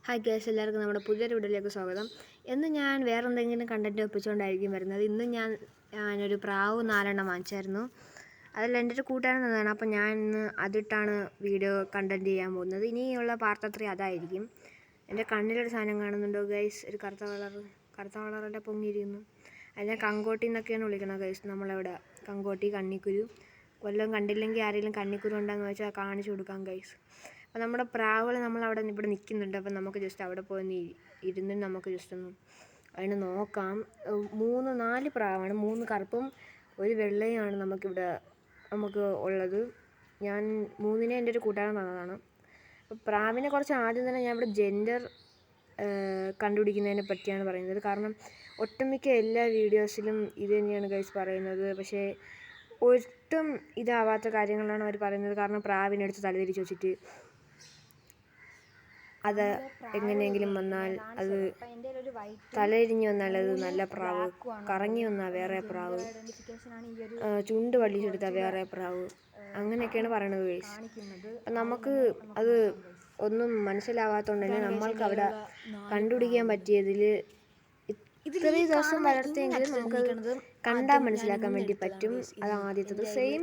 Hi guys, എല്ലാവർക്കും നമ്മുടെ പുതിയൊരു വീഡിയോയിലേക്ക് സ്വാഗതം. ഇന്ന് ഞാൻ വേറെ എന്തെങ്കിലും കണ്ടൻറ്റ് ഒപ്പിച്ചുകൊണ്ടായിരിക്കും വരുന്നത്. ഇന്ന് ഞാനൊരു പ്രാവ് 4 വാങ്ങിച്ചായിരുന്നു. അതിൽ എൻ്റെ ഒരു കൂട്ടുകാരൻ തന്നതാണ്. അപ്പോൾ ഞാൻ ഇന്ന് അതിട്ടാണ് വീഡിയോ കണ്ടൻറ്റ് ചെയ്യാൻ പോകുന്നത്. ഇനിയുള്ള പാർട്ട് 3 അതായിരിക്കും. എൻ്റെ കണ്ണിലൊരു സാധനം കാണുന്നുണ്ടോ ഗൈസ്? ഒരു കറുത്ത കളറിൻ്റെ പൊങ്ങിയിരിക്കുന്നു. അതിനെ കങ്കോട്ടി എന്നൊക്കെയാണ് വിളിക്കുന്നത് ഗൈസ്. നമ്മളവിടെ കങ്കോട്ടി, കണ്ണിക്കുരു. കൊല്ലം കണ്ടില്ലെങ്കിൽ ആരെങ്കിലും കണ്ണിക്കുരു ഉണ്ടെന്ന് വെച്ചാൽ കാണിച്ചു കൊടുക്കാം ഗൈസ്. അപ്പോൾ നമ്മുടെ പ്രാവുകൾ നമ്മളവിടെ ഇവിടെ നിൽക്കുന്നുണ്ട്. അപ്പം നമുക്ക് ജസ്റ്റ് അവിടെ പോയി ഇരുന്ന് നമുക്ക് ജസ്റ്റ് ഒന്ന് അതിനെ നോക്കാം. 4 പ്രാവാണ്. 3 കറുപ്പും 1 വെള്ളയുമാണ് നമുക്ക് ഉള്ളത്. ഞാൻ 3നെ എൻ്റെ ഒരു കൂട്ടുകാരൻ തന്നതാണ്. അപ്പോൾ പ്രാവിനെ കുറച്ച് ആദ്യം തന്നെ ഞാൻ ഇവിടെ ജെൻഡർ കണ്ടുപിടിക്കുന്നതിനെ പറ്റിയാണ് പറയുന്നത്. കാരണം ഒട്ടുമിക്ക എല്ലാ വീഡിയോസിലും ഇത് തന്നെയാണ് ഗൈസ് പറയുന്നത്. പക്ഷേ ഒട്ടും ഇതാവാത്ത കാര്യങ്ങളാണ് അവർ പറയുന്നത്. കാരണം പ്രാവിനെടുത്ത് തലതിരിച്ച് വെച്ചിട്ട് അത് എങ്ങനെയെങ്കിലും വന്നാൽ അത് തലയിരിഞ്ഞ് വന്നാൽ അത് നല്ല പ്രാവ്, കറങ്ങി വന്നാൽ വേറെ പ്രാവ്, ചുണ്ട് വള്ളിച്ചെടുത്താൽ വേറെ പ്രാവ്, അങ്ങനെയൊക്കെയാണ് പറയണത് ഗൈസ്. നമുക്ക് അത് ഒന്നും മനസ്സിലാവാത്തതുകൊണ്ട് തന്നെ നമ്മൾക്ക് അവിടെ കണ്ടുപിടിക്കാൻ പറ്റിയതിൽ ഇത്രയും ദിവസം വളർത്തിയെങ്കിലും നമുക്ക് കണ്ടാൽ മനസ്സിലാക്കാൻ വേണ്ടി പറ്റും. അത് ആദ്യത്തത് സെയിം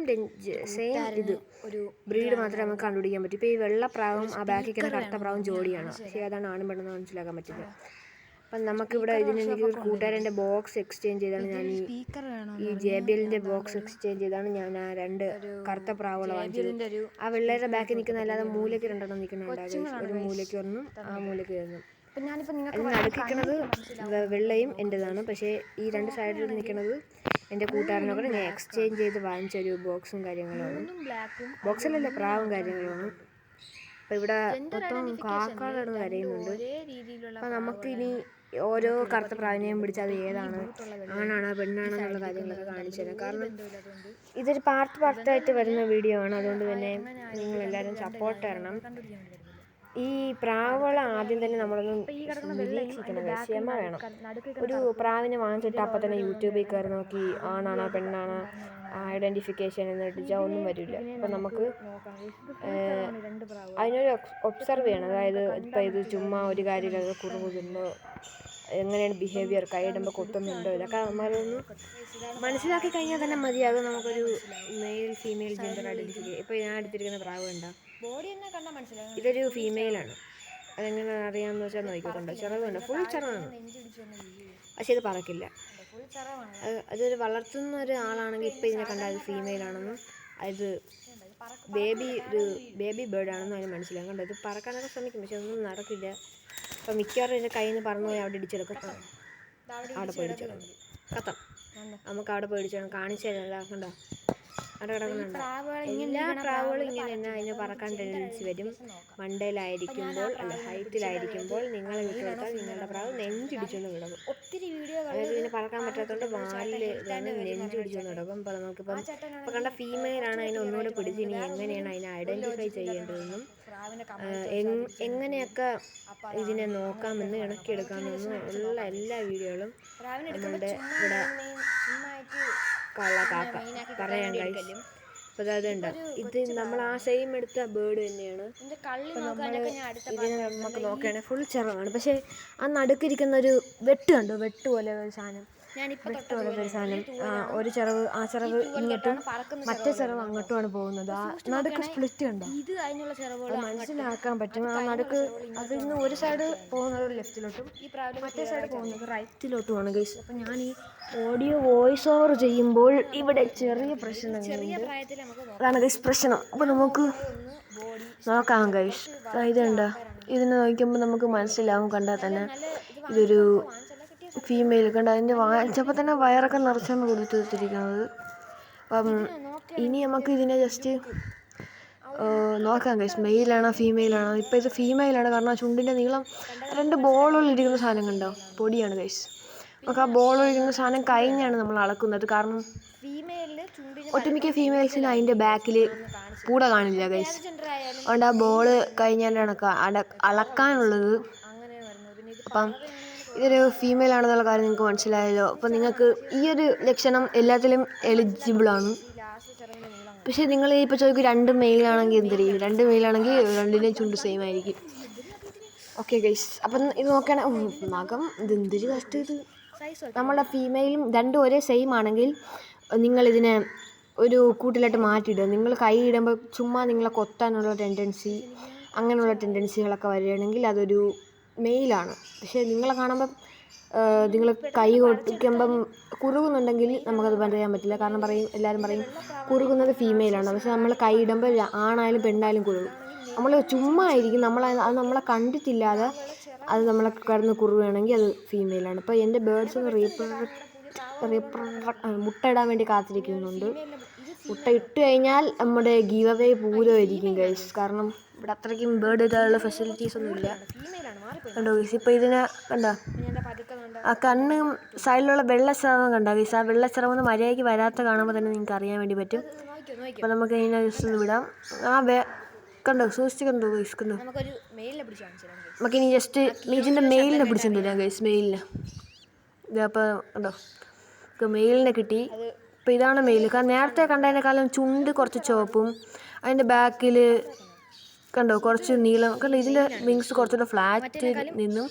ഇത് ബ്രീഡ് മാത്രമേ നമുക്ക് കണ്ടുപിടിക്കാൻ പറ്റും. ഇപ്പോൾ ഈ വെള്ളപ്രാവും ആ ബാക്കിൽ കറുത്ത പ്രാവും ജോഡിയാണ്. പക്ഷേ അതാണ് ആണും പെണ്ണെന്ന് മനസ്സിലാക്കാൻ പറ്റില്ല. അപ്പം നമുക്കിവിടെ എനിക്ക് ഒരു കൂട്ടുകാരൻ്റെ ബോക്സ് എക്സ്ചേഞ്ച് ചെയ്താണ് ഞാൻ ഈ JBL ബോക്സ് എക്സ്ചേഞ്ച് ചെയ്താണ് ഞാൻ ആ 2 കറുത്ത പ്രാവുകൾ വാങ്ങിച്ചത്. ആ വെള്ളയുടെ ബാക്കിൽ നിൽക്കുന്ന അല്ലാതെ മൂലയ്ക്ക് 2 നിൽക്കുന്നുണ്ടാകും. ഒരു മൂലയ്ക്ക് ഒന്നും ആ മൂലയ്ക്ക് വരുന്നു. അതിന് നടുക്കിക്കുന്നത് വെള്ളയും എൻ്റെതാണ്. പക്ഷേ ഈ 2 സൈഡിൽ നിൽക്കുന്നത് എൻ്റെ കൂട്ടുകാരനൊക്കെ ഞാൻ എക്സ്ചേഞ്ച് ചെയ്ത് വാങ്ങിച്ചൊരു ബോക്സും കാര്യങ്ങളുമാണ്. ബോക്സിലല്ല, പ്രാവും കാര്യങ്ങളുമാണ്. അപ്പോൾ ഇവിടെ മൊത്തം കാക്കകൾ കരയുന്നുണ്ട്. അപ്പോൾ നമുക്കിനി ഓരോ കറുത്ത പ്രാവിനെയും പിടിച്ച് അത് ഏതാണ്, ആണാണോ പെണ്ണാണെന്നുള്ള കാര്യങ്ങളൊക്കെ കാണിച്ചു തരാം. കാരണം ഇതൊരു പാർട്ടായിട്ട് വരുന്ന വീഡിയോ ആണ്. അതുകൊണ്ട് തന്നെ നിങ്ങളെല്ലാവരും സപ്പോർട്ട് തരണം. ഈ പ്രാവുകളെ ആദ്യം തന്നെ നമ്മളൊന്ന് നിരീക്ഷിക്കണം. ക്ഷമ വേണം. ഒരു പ്രാവിനെ വാങ്ങിച്ചിട്ട് അപ്പം തന്നെ യൂട്യൂബിൽ കയറി നോക്കി ആണാണോ പെണ്ണാണോ ഐഡൻറ്റിഫിക്കേഷൻ എന്ന് ഇടിച്ചാൽ ഒന്നും വരില്ല. അപ്പം നമുക്ക് അതിനൊരു ഒബ്സർവ് ചെയ്യണം. അതായത് ഇപ്പം ഇത് ചുമ്മാ ഒരു കാര്യമില്ലാതെ കുറുകുന്നുണ്ടോ, എങ്ങനെയാണ് ബിഹേവിയർ, കൈയിടുമ്പോൾ കൊത്തുന്നുണ്ടോ, ഇതൊക്കെ നമ്മളൊന്ന് മനസ്സിലാക്കി കഴിഞ്ഞാൽ തന്നെ മതിയാകും. നമുക്കൊരു മെയിൽ ഫീമെയിൽ ജെൻഡർ ഐഡൻറ്റിഫിക്കേഷൻ. ഇപ്പോൾ ഞാൻ എടുത്തിരിക്കുന്ന പ്രാവ് കണ്ടോ, ഇതൊരു ഫീമെയിലാണ്. അതെങ്ങനെ അറിയാമെന്ന് വെച്ചാൽ നോക്കിക്കൊണ്ടോ, ചിറകുണ്ട്, ഫുൾ ചിറകാണ്. പക്ഷെ ഇത് പറക്കില്ല. അതൊരു വളർത്തുന്ന ഒരാളാണെങ്കിൽ ഇപ്പോൾ ഇതിനെ കണ്ടാൽ അത് ഫീമെയിലാണെന്നും അത് ബേബി ബേർഡാണെന്നും അതിന് മനസ്സിലാകും. കണ്ടോ, ഇത് പറക്കാനൊക്കെ ശ്രമിക്കും, പക്ഷെ ഒന്നും നടക്കില്ല. അപ്പോൾ മിക്കവാറും ഇതിൻ്റെ കയ്യിൽ നിന്ന് പറന്നു പോയി അവിടെ ഇടിച്ചെടുക്കും. അവിടെ പോയി ഇടിച്ചെടുക്കും, കത്തം. നമുക്ക് അവിടെ പോയി ഇടിച്ചെടുക്കും. കാണിച്ചു തരാം. കണ്ടോ, അവിടെ കിടക്കുന്നുണ്ട്. എല്ലാ പ്രാവുകളും ഇങ്ങനെ തന്നെ അതിന് പറക്കാൻ ടെൻഡൻസി വരും. മണ്ടയിലായിരിക്കുമ്പോൾ അല്ല ഹൈറ്റിലായിരിക്കുമ്പോൾ നിങ്ങൾ വിട്ടുകൊടുത്താൽ നിങ്ങളുടെ പ്രാവ് നെഞ്ചിടിച്ചൊന്ന് കിടക്കും. അതായത് ഇതിന് പറക്കാൻ പറ്റാത്തതുകൊണ്ട് വാലിൽ തന്നെ നെഞ്ചിടിച്ചൊന്ന് കിടക്കും. അപ്പോൾ നമുക്കിപ്പം ഇപ്പോൾ കണ്ട ഫീമെയിലാണ്. അതിനെ ഒന്നുകൂടെ പിടിച്ച് ഇനി എങ്ങനെയാണ് അതിനെ ഐഡൻറ്റിഫൈ ചെയ്യേണ്ടതെന്നും എങ്ങനെയൊക്കെ ഇതിനെ നോക്കാമെന്ന് ഇണക്കിയെടുക്കാമെന്നും ഉള്ള എല്ലാ വീഡിയോകളും നമ്മളുടെ ഇവിടെ പറയാൻ കഴിയും. അപ്പോൾ അതുണ്ട്, ഇത് നമ്മൾ ആ സെയിം എടുത്ത ബേർഡ് തന്നെയാണ്. ഇതിനെ നമുക്ക് നോക്കുകയാണെങ്കിൽ ഫുൾ ചിറവാണ്. പക്ഷേ ആ നടുക്കിരിക്കുന്ന ഒരു വെട്ട് കണ്ടോ, വെട്ട് പോലെ ഒരു സാധനം, വെട്ടുപോലൊരു സാധനം. ഒരു ചിറവ്, ആ ചിറവ് ഇങ്ങോട്ടും മറ്റേ ചിറവ് അങ്ങോട്ടുമാണ് പോകുന്നത്. ആ നടുക്ക് സ്പ്ലിറ്റ് കണ്ടോ, അത് മനസ്സിലാക്കാൻ പറ്റും. ആ നടുക്ക് അതിന്ന് ഒരു സൈഡ് പോകുന്നത് ലെഫ്റ്റിലോട്ടും മറ്റേ സൈഡ് പോകുന്നത് റൈറ്റിലോട്ടുമാണ് ഗൈസ്. അപ്പം ഞാൻ ഈ ഓഡിയോ വോയിസ് ഓവർ ചെയ്യുമ്പോൾ ഇവിടെ ചെറിയ പ്രശ്നങ്ങളുണ്ട്. അതാണ് ഗൈസ് പ്രശ്നം. അപ്പോൾ നമുക്ക് നോക്കാം ഗൈസ്. ഇതുണ്ടോ, ഇതിനെ നോക്കുമ്പോൾ നമുക്ക് മനസ്സിലാവും കണ്ടാൽ തന്നെ ഇതൊരു ഫീമെയിൽ. കണ്ട അതിൻ്റെ വായിച്ചപ്പോൾ തന്നെ വയറൊക്കെ നിറച്ചാണ് കൊടുത്തു വെച്ചിരിക്കുന്നത്. അപ്പം ഇനി നമുക്ക് ഇതിനെ ജസ്റ്റ് നോക്കാം ഗൈസ്, മെയിലാണോ ഫീമെയിലാണോ. ഇപ്പോൾ ഇത് ഫീമെയിലാണ്. കാരണം ചുണ്ടിൻ്റെ നീളം 2 ബോളുകളിരിക്കുന്ന സാധനം കണ്ടോ, പൊടിയാണ് ഗൈസ്. നമുക്ക് ആ ബോളുകളിരിക്കുന്ന സാധനം കഴിഞ്ഞാണ് നമ്മൾ അളക്കുന്നത്. കാരണം ഒട്ടുമിക്ക ഫീമെയിൽസിന് അതിൻ്റെ ബാക്കിൽ പൂട കാണില്ല ഗൈസ്. അതുകൊണ്ട് ആ ബോള് കഴിഞ്ഞാലാണ് അളക്കാനുള്ളത്. അപ്പം ഇതൊരു ഫീമെയിൽ ആണെന്നുള്ള കാര്യം നിങ്ങൾക്ക് മനസ്സിലായല്ലോ. അപ്പോൾ നിങ്ങൾക്ക് ഈ ഒരു ലക്ഷണം എല്ലാത്തിലും എലിജിബിളാണ്. പക്ഷേ നിങ്ങൾ ഇപ്പോൾ ചോദിക്കും 2 മെയിലാണെങ്കിൽ എന്ത് ചെയ്യും? 2 മെയിലാണെങ്കിൽ 2ൻ്റെയും ചുണ്ട് സെയിം ആയിരിക്കും. ഓക്കെ ഗൈസ്, അപ്പം ഇത് നോക്കുകയാണെ നഖം ഇതെന്തൊരു കഷ്ടം ഇത്. നമ്മളെ ഫീമെയിലും രണ്ടും ഒരേ സെയിം ആണെങ്കിൽ നിങ്ങളിതിനെ ഒരു കൂട്ടിലോട്ട് മാറ്റിയിടുക. നിങ്ങൾ കൈ ഇടുമ്പോൾ ചുമ്മാ നിങ്ങളെ കൊത്താനുള്ള ടെൻഡൻസി അങ്ങനെയുള്ള ടെൻഡൻസികളൊക്കെ വരികയാണെങ്കിൽ അതൊരു മെയിലാണ്. പക്ഷേ നിങ്ങളെ കാണുമ്പം നിങ്ങൾ കൈ കൊട്ടിക്കുമ്പം കുറുകുന്നുണ്ടെങ്കിൽ നമുക്കത് പറയാൻ പറ്റില്ല. കാരണം എല്ലാവരും പറയും കുറുകുന്നത് ഫീമെയിലാണ്. പക്ഷേ നമ്മൾ കൈ ഇടുമ്പോൾ ആണായാലും പെണ്ണായാലും കുറുകും. നമ്മൾ ചുമ്മാ ആയിരിക്കും, അത് നമ്മളെ കണ്ടിട്ടില്ലാതെ അത് നമ്മളെ കിടന്ന് കുറുകയാണെങ്കിൽ അത് ഫീമെയിലാണ്. ഇപ്പോൾ എൻ്റെ ബേഡ്സ് മുട്ടയിടാൻ വേണ്ടി കാത്തിരിക്കുന്നുണ്ട്. മുട്ട ഇട്ട് കഴിഞ്ഞാൽ നമ്മുടെ ഗീവ് അവേ പൂരമായിരിക്കും ഗൈസ്. കാരണം ഇവിടെ അത്രയ്ക്കും ബേർഡ് ഇടാനുള്ള ഫെസിലിറ്റീസ് ഒന്നും ഇല്ല. കണ്ടോ ഗൈസ്, ഇപ്പോൾ ഇതിനെ കണ്ടോ, ആ കണ്ണ് സൈഡിലുള്ള വെള്ളച്ചിറവം കണ്ടോ ഗൈസ്. ആ വെള്ളച്ചിറവൊന്ന് മര്യാദയ്ക്ക് വരാത്ത കാണുമ്പോൾ തന്നെ നിങ്ങൾക്ക് അറിയാൻ വേണ്ടി പറ്റും. അപ്പോൾ നമുക്ക് ഇതിനെ ജസ്റ്റ് ഒന്ന് വിടാം. കണ്ടോ സൂക്ഷിച്ച് കണ്ടോ ഗൈസ്, കണ്ടോ. നമുക്കിനി ജസ്റ്റ് ഇതിൻ്റെ മെയിലിനെ പിടിച്ചിട്ട് തരാം ഗൈസ്, മെയിലിനെ. ഇതപ്പോൾ കണ്ടോ മെയിലിനെ കിട്ടി. അപ്പോൾ ഇതാണ് മെയിൽ. കാരണം നേരത്തെ കണ്ടതിനേക്കാളും ചുണ്ട് കുറച്ച് ചുവപ്പും അതിൻ്റെ ബാക്കിൽ കണ്ടോ കുറച്ച് നീളം കണ്ടോ. ഇതിൻ്റെ വിങ്സ് കുറച്ചുകൂടെ ഫ്ലാറ്റ് നിന്നും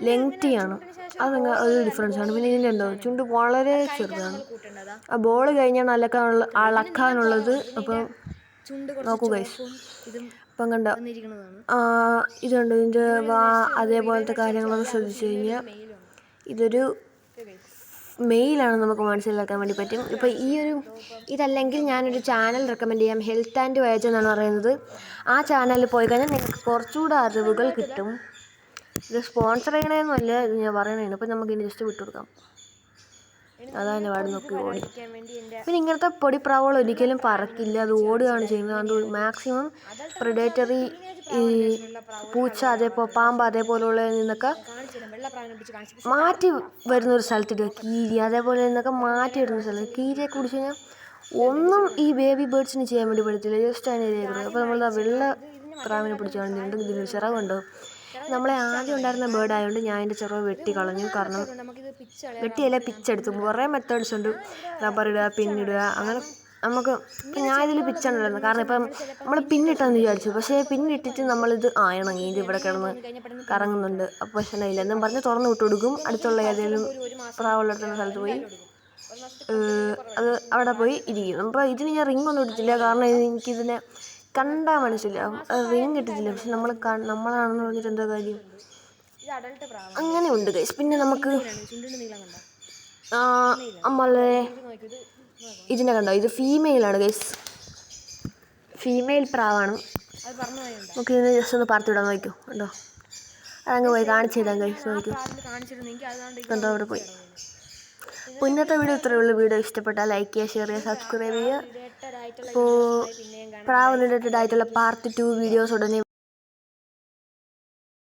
ലെങ്തിയാണ്. അതൊരു ഡിഫറൻസ് ആണ്. പിന്നെ ഇതിൻ്റെ ഉണ്ടോ ചുണ്ട് വളരെ ചെറുതാണ്. ആ ബോൾ കഴിഞ്ഞാണ് അളക്കാനുള്ളത്. അപ്പോൾ നോക്കൂ ഗൈസ്, അപ്പം കണ്ടോ ഇതുണ്ട് ഇതിൻ്റെ അതേപോലത്തെ കാര്യങ്ങളൊക്കെ ശ്രദ്ധിച്ചു കഴിഞ്ഞാൽ ഇതൊരു മെയിലാണ് നമുക്ക് മനസ്സിലാക്കാൻ വേണ്ടി പറ്റും. ഇപ്പോൾ ഇതല്ലെങ്കിൽ ഞാനൊരു ചാനൽ റെക്കമെൻഡ് ചെയ്യാം, ഹെൽത്ത് ആൻഡ് വേജ് എന്നാണ് പറയുന്നത്. ആ ചാനലിൽ പോയി കഴിഞ്ഞാൽ നിങ്ങൾക്ക് കുറച്ചുകൂടെ അറിവുകൾ കിട്ടും. ഇത് സ്പോൺസർ ചെയ്യണമെന്നല്ല ഇത് ഞാൻ പറയണതാണ്. അപ്പോൾ നമുക്കിനി ജസ്റ്റ് വിട്ടുകൊടുക്കാം. അതാണ് എൻ്റെ പാട് നോക്കി ഓടി. പിന്നെ ഇങ്ങനത്തെ പൊടിപ്രാവുകൾ ഒരിക്കലും പറക്കില്ല, അത് ഓടുകയാണ് ചെയ്യുന്നത്. അതുകൊണ്ട് മാക്സിമം പ്രെഡേറ്ററി ഈ പൂച്ച പാമ്പ് അതേപോലെയുള്ളതിൽ നിന്നൊക്കെ മാറ്റി വരുന്നൊരു സ്ഥലത്തിടുക. കീരി അതേപോലെ നിന്നൊക്കെ മാറ്റി വരുന്ന സ്ഥലം. കീരിയൊക്കെ പിടിച്ച് കഴിഞ്ഞാൽ ഒന്നും ഈ ബേബി ബേഡ്സിന് ചെയ്യാൻ വേണ്ടി പറ്റത്തില്ല, ജസ്റ്റ് അതിനെ ഇതാക്കുന്നത്. അപ്പോൾ നമ്മൾ വെള്ള പ്രാവിനെ പിടിച്ച് കാണുന്നുണ്ട്. ഇതിന് ചിറകുണ്ടോ. നമ്മളെ ആദ്യം ഉണ്ടായിരുന്ന ബേർഡ് ആയതുകൊണ്ട് ഞാൻ അതിൻ്റെ ചിറവ് വെട്ടിക്കളഞ്ഞു. കാരണം വെട്ടിയല്ല പിച്ചെടുത്തു. കുറേ മെത്തേഡ്സ് ഉണ്ട്, റബ്ബർ ഇടുക, പിന്നിടുക, അങ്ങനെ നമുക്ക്. ഇപ്പം ഞാൻ ഇതിൽ പിച്ചുണ്ടായിരുന്നു. കാരണം ഇപ്പം നമ്മൾ പിന്നിട്ടെന്ന് വിചാരിച്ചു, പക്ഷേ പിന്നിട്ടിട്ട് നമ്മളിത് ഇണങ്ങി ഇത് ഇവിടെ കിടന്ന് കറങ്ങുന്നുണ്ട്. അപ്പോൾ പക്ഷേ ഇല്ലെന്നും പറഞ്ഞ് തുറന്ന് വിട്ടു കൊടുക്കും. അടുത്തുള്ള ഏതെങ്കിലും പ്രാവുള്ളിടത്തുള്ള സ്ഥലത്ത് പോയി അത് അവിടെ പോയി ഇരിക്കും. അപ്പോൾ ഇതിന് ഞാൻ റിംഗ് ഒന്നും ഇട്ടിട്ടില്ല, കാരണം എനിക്കിതിനെ കണ്ടാൽ മനസ്സിലാവും. റിംഗ് ഇട്ടിട്ടില്ല, പക്ഷെ നമ്മളാണെന്ന് പറഞ്ഞിട്ട് എന്താ കാര്യം. അങ്ങനെ ഉണ്ട് ഗൈസ്. പിന്നെ നമുക്ക് നമ്മളെ ഇതിനെ കണ്ടോ, ഇത് ഫീമെയിലാണ് ഗൈസ്, ഫീമെയിൽ പ്രാവാണ്. നമുക്ക് ഇതിനെ ജസ്റ്റ് ഒന്ന് പറത്തിവിടാൻ നോക്കൂ. കണ്ടോ അതങ്ങ് പോയി കാണിച്ചു തരാം ഗൈസ്, നോക്കൂ കണ്ടോ അവിടെ പോയി. അപ്പോൾ ഇന്നത്തെ വീഡിയോ ഇത്രയേ ഉള്ളൂ. വീഡിയോ ഇഷ്ടപ്പെട്ടാൽ ലൈക്ക് ചെയ്യുക, ഷെയർ ചെയ്യുക, സബ്സ്ക്രൈബ് ചെയ്യുക. ഇപ്പോൾ പ്രാവ് റിലേറ്റഡ് ആയിട്ടുള്ള പാർട്ട് 2 വീഡിയോസ് ഉടനെ